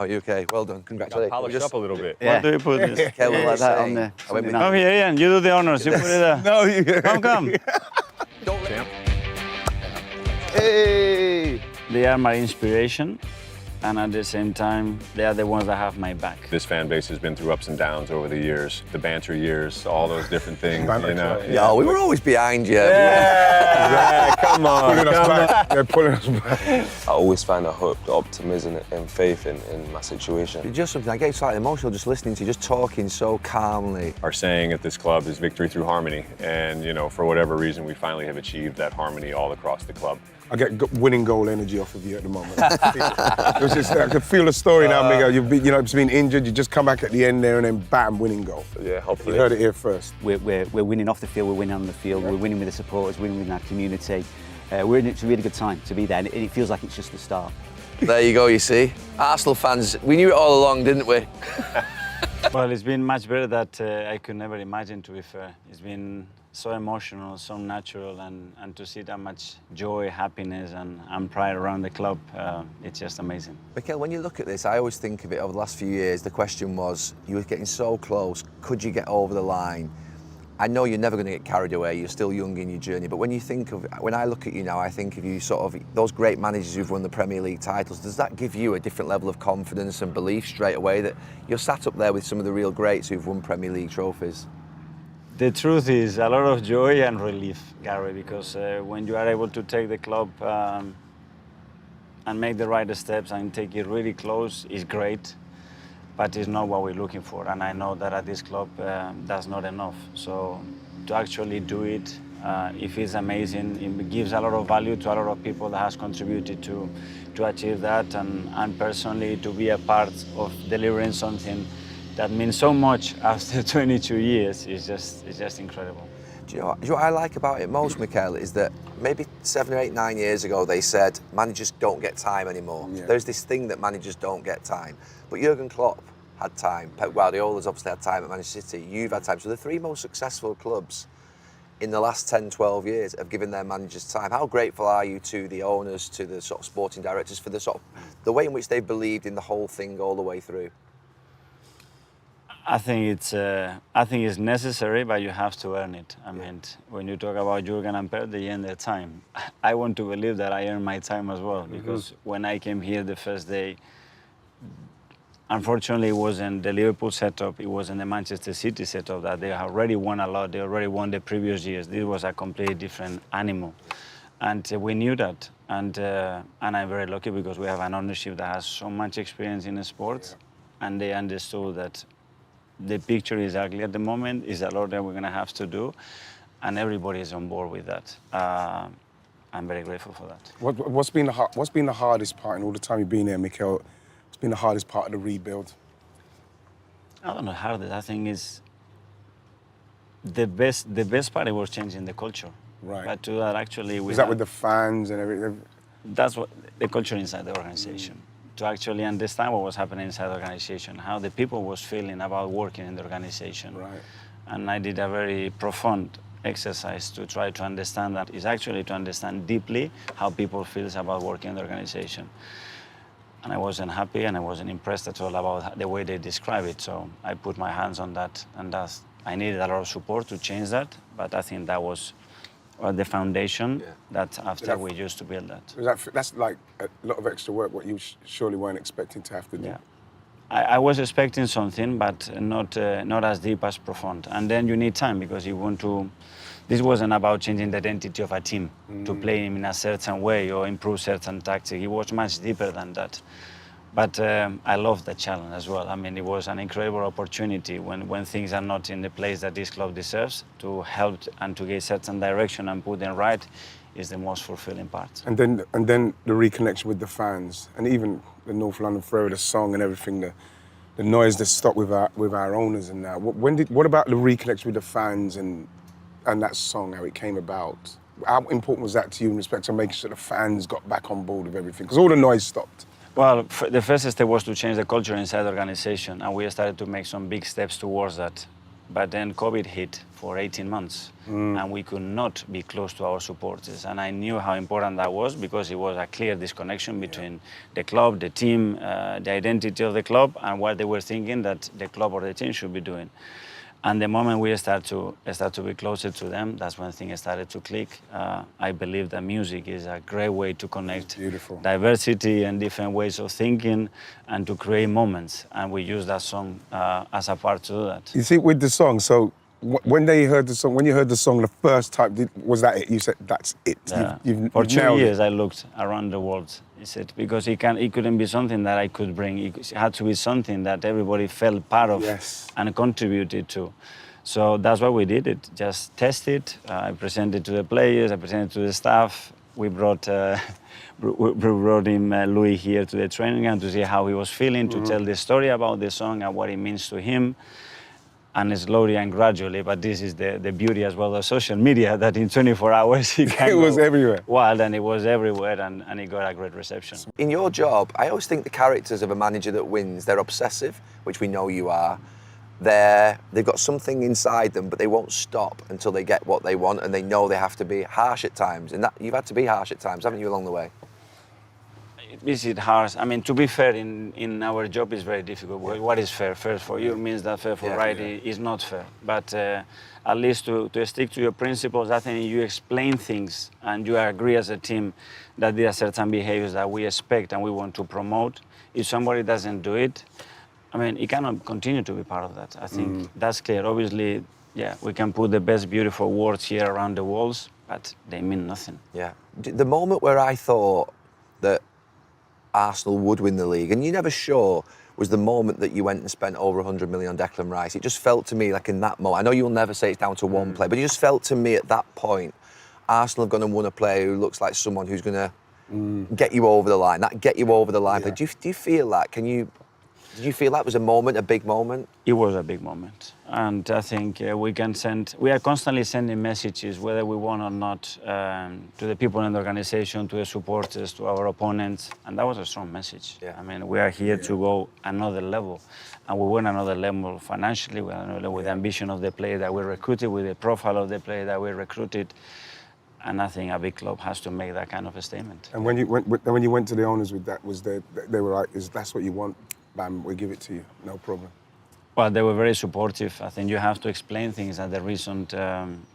Oh, you okay? Well done. Congratulations. Polish up a little bit. Yeah. What do you put this? Kelly like that on saying- there. I went with- Come here, Ian. You do the honors. You put it there. No, you. Come. Champ. Hey. They are my inspiration, and at the same time, they are the ones that have my back. This fan base has been through ups and downs over the years, the banter years, all those different things. You know. Yeah, we were always behind you. Yeah, come on. Pulling us back. They're pulling us back. I always find a hope, optimism and faith in my situation. It's just something, I get slightly emotional just listening to you, just talking so calmly. Our saying at this club is victory through harmony. And, you know, for whatever reason, we finally have achieved that harmony all across the club. I get winning goal energy off of you at the moment. It was just, I can feel the story now, Miguel. You've been injured, you just come back at the end there and then bam, winning goal. Yeah, You hopefully. heard it here first. We're winning off the field, we're winning on the field, we're winning with the supporters, winning with our community. We're in it's a really good time to be there, and it feels like it's just the start. There you go, you see. Arsenal fans, we knew it all along, didn't we? Well, it's been much better that I could never imagine, to be fair. It's been so emotional, so natural, and to see that much joy, happiness, and pride around the club, it's just amazing. Mikel, when you look at this, I always think of it over the last few years, the question was, you were getting so close, could you get over the line? I know you're never going to get carried away, you're still young in your journey, but when I look at you now, I think of you sort of, those great managers who've won the Premier League titles, does that give you a different level of confidence and belief straight away that you're sat up there with some of the real greats who've won Premier League trophies? The truth is a lot of joy and relief, Gary, because when you are able to take the club and make the right steps and take it really close, it's great, but it's not what we're looking for. And I know that at this club, that's not enough. So to actually do it, it is amazing. It gives a lot of value to a lot of people that has contributed to achieve that, and personally to be a part of delivering something that means so much after 22 years is just incredible. Do you know what I like about it most, Mikel, is that maybe 7 or 8, 9 years ago they said managers don't get time anymore. Yeah. There's this thing that managers don't get time. But Jurgen Klopp had time. Pep Guardiola's obviously had time at Manchester City. You've had time. So the 3 most successful clubs in the last 10, 12 years have given their managers time. How grateful are you to the owners, to the sort of sporting directors for the way in which they've believed in the whole thing all the way through? I think it's necessary, but you have to earn it. I mean, when you talk about Jurgen and Pep, they earn their time. I want to believe that I earn my time as well, because when I came here the first day, unfortunately, it wasn't the Liverpool setup, it wasn't the Manchester City setup, that they already won a lot, they already won the previous years. This was a completely different animal. And we knew that. And I'm very lucky because we have an ownership that has so much experience in sports, and they understood that the picture is ugly at the moment, is a lot that we're going to have to do, and everybody is on board with that. I'm very grateful for that. What's been the hardest part in all the time you've been here, Mikel? What's been the hardest part of the rebuild? I don't know, hardest. I think is the best part was changing the culture. Right. But to that, actually, Is that with the fans and everything? that's what the culture inside the organization. To actually understand what was happening inside the organization, how the people was feeling about working in the organization. Right. And I did a very profound exercise to try to understand that. Is actually to understand deeply how people feels about working in the organization. And I wasn't happy and I wasn't impressed at all about the way they describe it. So I put my hands on that, and I needed a lot of support to change that. But I think that was the foundation that after we used to build that. That's like a lot of extra work, what you surely weren't expecting to have to do. Yeah. I was expecting something, but not as deep as profound. And then you need time, because you want to. This wasn't about changing the identity of a team to play in a certain way or improve certain tactics. It was much deeper than that. But I loved the challenge as well. I mean, it was an incredible opportunity when things are not in the place that this club deserves, to help and to get certain direction and put them right is the most fulfilling part. And then the reconnection with the fans, and even the North London Forever, the song and everything, the noise that stopped with our owners and that. What about the reconnection with the fans and that song, how it came about? How important was that to you in respect to making sure the fans got back on board with everything? Because all the noise stopped. Well, the first step was to change the culture inside the organization, and we started to make some big steps towards that. But then COVID hit for 18 months, and we could not be close to our supporters. And I knew how important that was, because it was a clear disconnection between the club, the team, the identity of the club, and what they were thinking that the club or the team should be doing. And the moment we start to be closer to them, that's when things started to click. I believe that music is a great way to connect diversity and different ways of thinking, and to create moments. And we use that song as a part to do that. You see, with the song, so when you heard the song the first time, was that it? You said, that's it. Yeah. You've For 2 nailed it. years, I looked around the world. He said, because it couldn't be something that I could bring. It had to be something that everybody felt part of and contributed to. So that's why we did it. Just test it. I presented to the players. I presented to the staff. We brought him, Louis, here to the training ground to see how he was feeling, to tell the story about the song and what it means to him. And slowly and gradually, but this is the beauty as well of social media, that in 24 hours it can It was everywhere. wild, and it was everywhere, and it got a great reception. In your job, I always think the characters of a manager that wins, they're obsessive, which we know you are. They've got something inside them, but they won't stop until they get what they want, and they know they have to be harsh at times. And that you've had to be harsh at times, haven't you, along the way? Is it harsh? I mean, to be fair, in our job is very difficult. What is fair? Fair for you means that fair for is not fair. But at least to stick to your principles, I think you explain things and you agree as a team that there are certain behaviors that we expect and we want to promote. If somebody doesn't do it, I mean, it cannot continue to be part of that. I think that's clear. Obviously, yeah, we can put the best beautiful words here around the walls, but they mean nothing. Yeah. The moment where I thought that Arsenal would win the league, and you're never sure, was the moment that you went and spent over 100 million on Declan Rice. It just felt to me like in that moment, I know you'll never say it's down to one player, but it just felt to me at that point, Arsenal have gone and won a player who looks like someone who's going to get you over the line, that get you over the line. But do you feel that? Did you feel that was a moment, a big moment? It was a big moment. And I think we are constantly sending messages, whether we won or not, to the people in the organization, to the supporters, to our opponents. And that was a strong message. Yeah. I mean, we are here to go another level. And we went another level financially, with the ambition of the player that we recruited, with the profile of the player that we recruited. And I think a big club has to make that kind of a statement. And when you went to the owners with that, they were like, that's what you want? Bam, we give it to you, no problem. Well, they were very supportive. I think you have to explain things, and the reason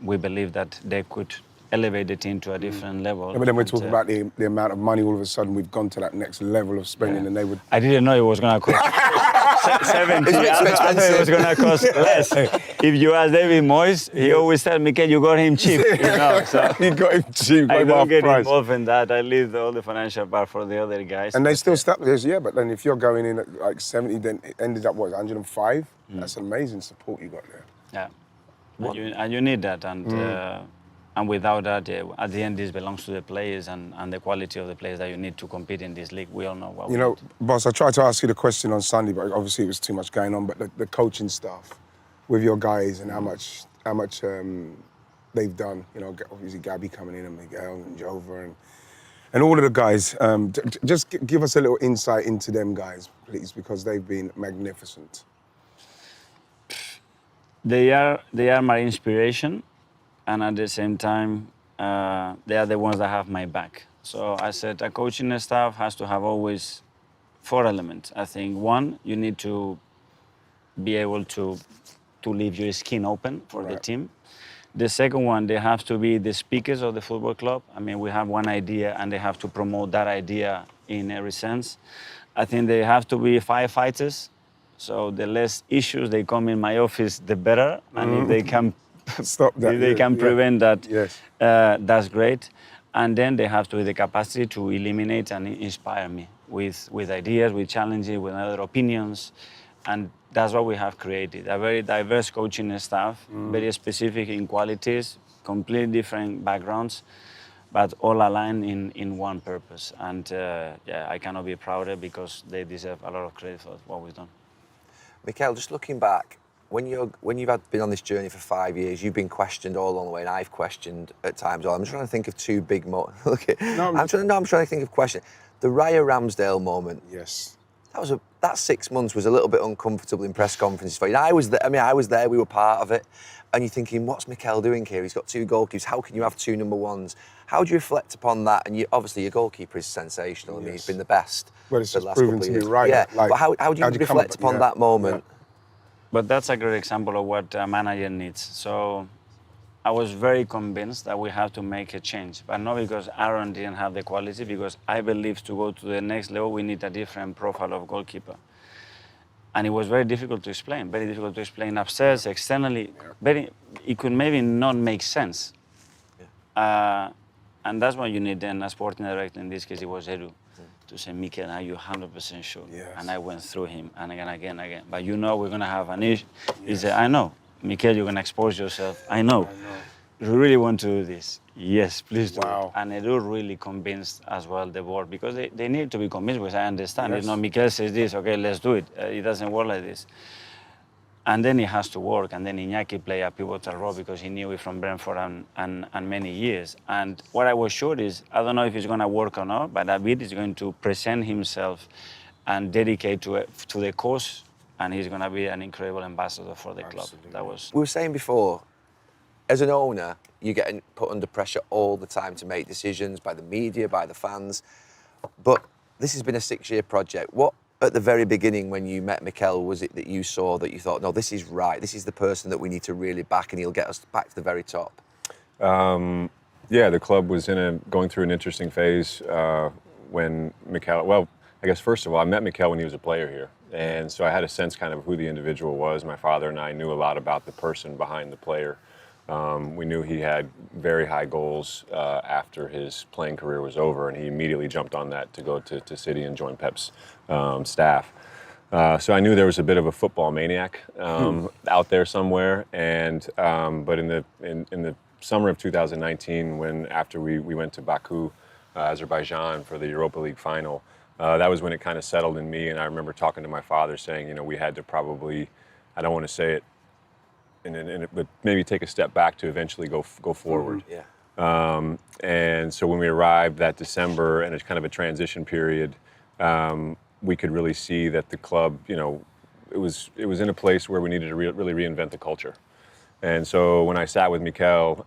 we believe that they could elevate the team to a different level. Yeah, but then we're talking about the amount of money. All of a sudden, we've gone to that next level of spending, and they would. I didn't know it was going to cost 70. I thought it was going to cost less. If you ask David Moyes, he always said, Mikel, you got him cheap. So You got him cheap. I don't get price. involved in that. I leave all the financial part for the other guys. And they still stuck with this, yeah. But then if you're going in at like 70, then it ended up 105. That's amazing support you got there. Yeah, and you need that, and without that, at the end, this belongs to the players and the quality of the players that you need to compete in this league. We all know what. You know, boss, I tried to ask you the question on Sunday, but obviously it was too much going on. But the coaching staff with your guys and how much they've done. You know, obviously Gabby coming in and Miguel and Jova and all of the guys. Just give us a little insight into them guys, please, because they've been magnificent. They are my inspiration, and at the same time, they are the ones that have my back. So I said a coaching staff has to have always 4 elements. I think 1, you need to be able to leave your skin open for the team. The second one, they have to be the speakers of the football club. I mean, we have one idea and they have to promote that idea in every sense. I think they have to be firefighters. So the less issues they come in my office, the better. And if they can stop that, if they can prevent that, yes. That's great. And then they have to have the capacity to eliminate and inspire me with ideas, with challenges, with other opinions. And that's what we have created, a very diverse coaching staff, very specific in qualities, completely different backgrounds, but all aligned in one purpose. And I cannot be prouder because they deserve a lot of credit for what we've done. Mikel, just looking back, when you've been on this journey for 5 years, you've been questioned all along the way, and I've questioned at times. I'm trying to think of 2 big moments. I'm trying to think of questions. The Raya Ramsdale moment. Yes. That that 6 months was a little bit uncomfortable in press conferences for you. And I was there. I mean, I was there. We were part of it. And you're thinking, what's Mikel doing here? He's got 2 goalkeepers. How can you have 2 number ones? How do you reflect upon that? And obviously, your goalkeeper is sensational. I mean, he's been the best. Well, it's for just the last proven couple to of be years. right. Yeah, Like, but how do you how'd you come reflect up- upon yeah, that moment? But that's a great example of what a manager needs. So I was very convinced that we have to make a change, but not because Aaron didn't have the quality, because I believe to go to the next level, we need a different profile of goalkeeper. And it was very difficult to explain upstairs, externally. It could maybe not make sense. And that's why you need then a sporting director, in this case it was Edu, to say, Mikel, are you 100% sure? Yes. And I went through him, and again. But you know we're going to have an issue. He said, I know. Mikel, you're going to expose yourself. I know. You really want to do this? Yes, please do Wow. it. And Edu really convinced as well the board, because they need to be convinced, because I understand. Yes. You know, Mikel says this, okay, let's do it. It doesn't work like this. And then it has to work. And then Iñaki played a pivotal role because he knew it from Brentford and many years. And what I was sure is, I don't know if it's going to work or not, but David is going to present himself and dedicate to the cause, and he's going to be an incredible ambassador for the club. That was. We were saying before, as an owner, you're getting put under pressure all the time to make decisions by the media, by the fans. But this has been a 6-year project. What, at the very beginning, when you met Mikel, was it that you saw that you thought, no, this is right, this is the person that we need to really back, and he'll get us back to the very top? Yeah, the club was going through an interesting phase when Mikel. Well, I guess first of all, I met Mikel when he was a player here, and so I had a sense kind of who the individual was. My father and I knew a lot about the person behind the player. We knew he had very high goals after his playing career was over, and he immediately jumped on that to go to City and join Pep's staff. So I knew there was a bit of a football maniac out there somewhere. And but in the summer of 2019, when after we went to Baku, Azerbaijan for the Europa League final, that was when it kind of settled in me. And I remember talking to my father, saying, you know, we had to probably, I don't want to say it, but maybe take a step back to eventually go forward. And so when we arrived that December, and it's kind of a transition period, we could really see that the club, you know, it was in a place where we needed to really reinvent the culture. And so when I sat with Mikel,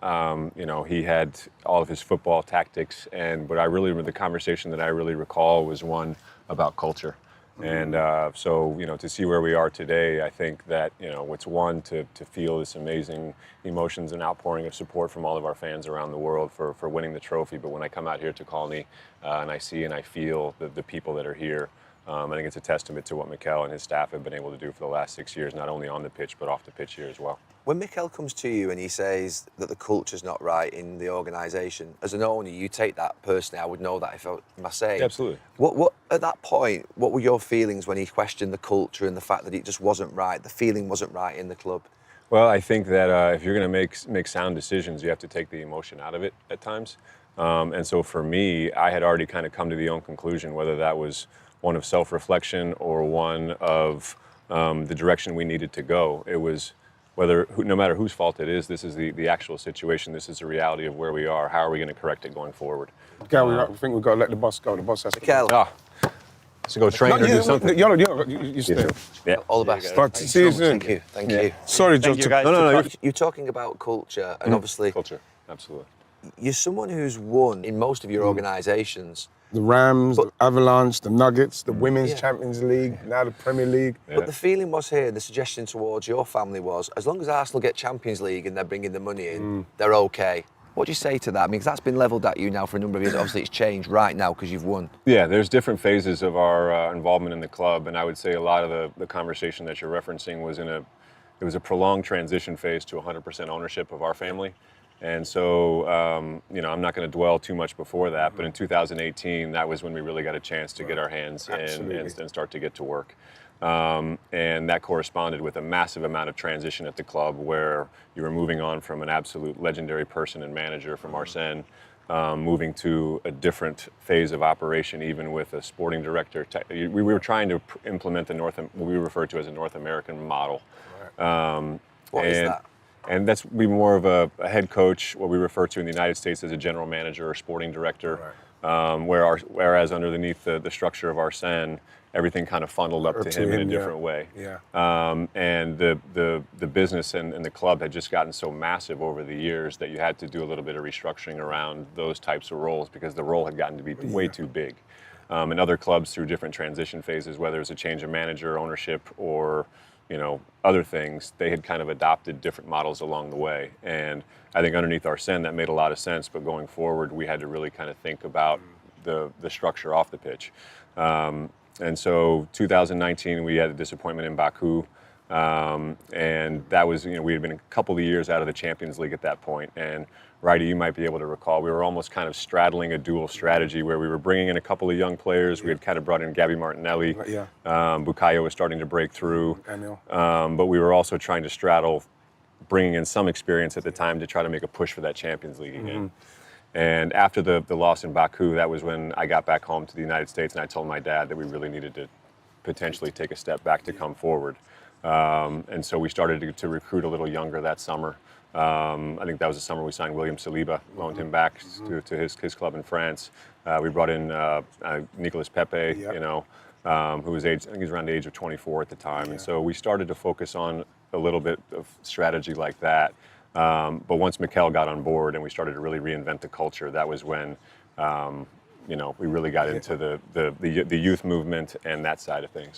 you know, he had all of his football tactics, but the conversation that I really recall was one about culture. And so, you know, to see where we are today, I think that, you know, it's one to feel this amazing emotions and outpouring of support from all of our fans around the world for winning the trophy. But when I come out here to Colney and I see and I feel the people that are here, I think it's a testament to what Mikel and his staff have been able to do for the last 6 years, not only on the pitch, but off the pitch here as well. When Mikel comes to you and he says that the culture's not right in the organisation, as an owner, you take that personally. I would know that if I was saying. Absolutely. What at that point, what were your feelings when he questioned the culture and the fact that it just wasn't right, the feeling wasn't right in the club? Well, I think that if you're going to make sound decisions, you have to take the emotion out of it at times. And so for me, I had already kind of come to the own conclusion, whether that was one of self-reflection or one of the direction we needed to go. It was no matter whose fault it is, this is the actual situation. This is the reality of where we are. How are we going to correct it going forward? Gary, I think we've got to let the boss go. The boss has to Mikel, to go train or do something. You stay. Yeah. all the best. But see you soon. Thank you. Thank you. Sorry, Thank Joe. you, guys. No. You're talking about culture, and obviously Culture, absolutely. you're someone who's won in most of your organisations. The Rams, the Avalanche, the Nuggets, the Women's Yeah. Champions League, now the Premier League. But the feeling was here, the suggestion towards your family was, as long as Arsenal get Champions League and they're bringing the money in, they're okay. What do you say to that? I mean, 'cause that's been levelled at you now for a number of years. Obviously, it's changed right now because you've won. Yeah, there's different phases of our involvement in the club, and I would say a lot of the conversation that you're referencing was it was a prolonged transition phase to 100% ownership of our family. And so, you know, I'm not going to dwell too much before that, but in 2018, that was when we really got a chance to get our hands in and start to get to work. And that corresponded with a massive amount of transition at the club, where you were moving on from an absolute legendary person and manager from Arsene, moving to a different phase of operation, even with a sporting director. We were trying to implement what we refer to as a North American model. What is that? And that's be more of a head coach, what we refer to in the United States as a general manager or sporting director. Whereas underneath the structure of Arsene, everything kind of funneled up to him in a different way. Yeah. And the business and the club had just gotten so massive over the years that you had to do a little bit of restructuring around those types of roles because the role had gotten to be way too big. And other clubs through different transition phases, whether it's a change of manager, ownership, or other things, they had kind of adopted different models along the way. And I think underneath Arsene, that made a lot of sense. But going forward, we had to really kind of think about the structure off the pitch. And so 2019, we had a disappointment in Baku. And that was, we had been a couple of years out of the Champions League at that point. And Righty, you might be able to recall, we were almost kind of straddling a dual strategy where we were bringing in a couple of young players. We had kind of brought in Gabby Martinelli. Bukayo was starting to break through. But we were also trying to straddle bringing in some experience at the time to try to make a push for that Champions League again. And after the loss in Baku, that was when I got back home to the United States and I told my dad that we really needed to potentially take a step back to come forward. And so we started to recruit a little younger that summer. I think that was the summer we signed William Saliba, loaned him back to his club in France. We brought in Nicolas Pepe, who was I think he was around the age of 24 at the time. And so we started to focus on a little bit of strategy like that. But once Mikel got on board and we started to really reinvent the culture, that was when we really got into the youth movement and that side of things.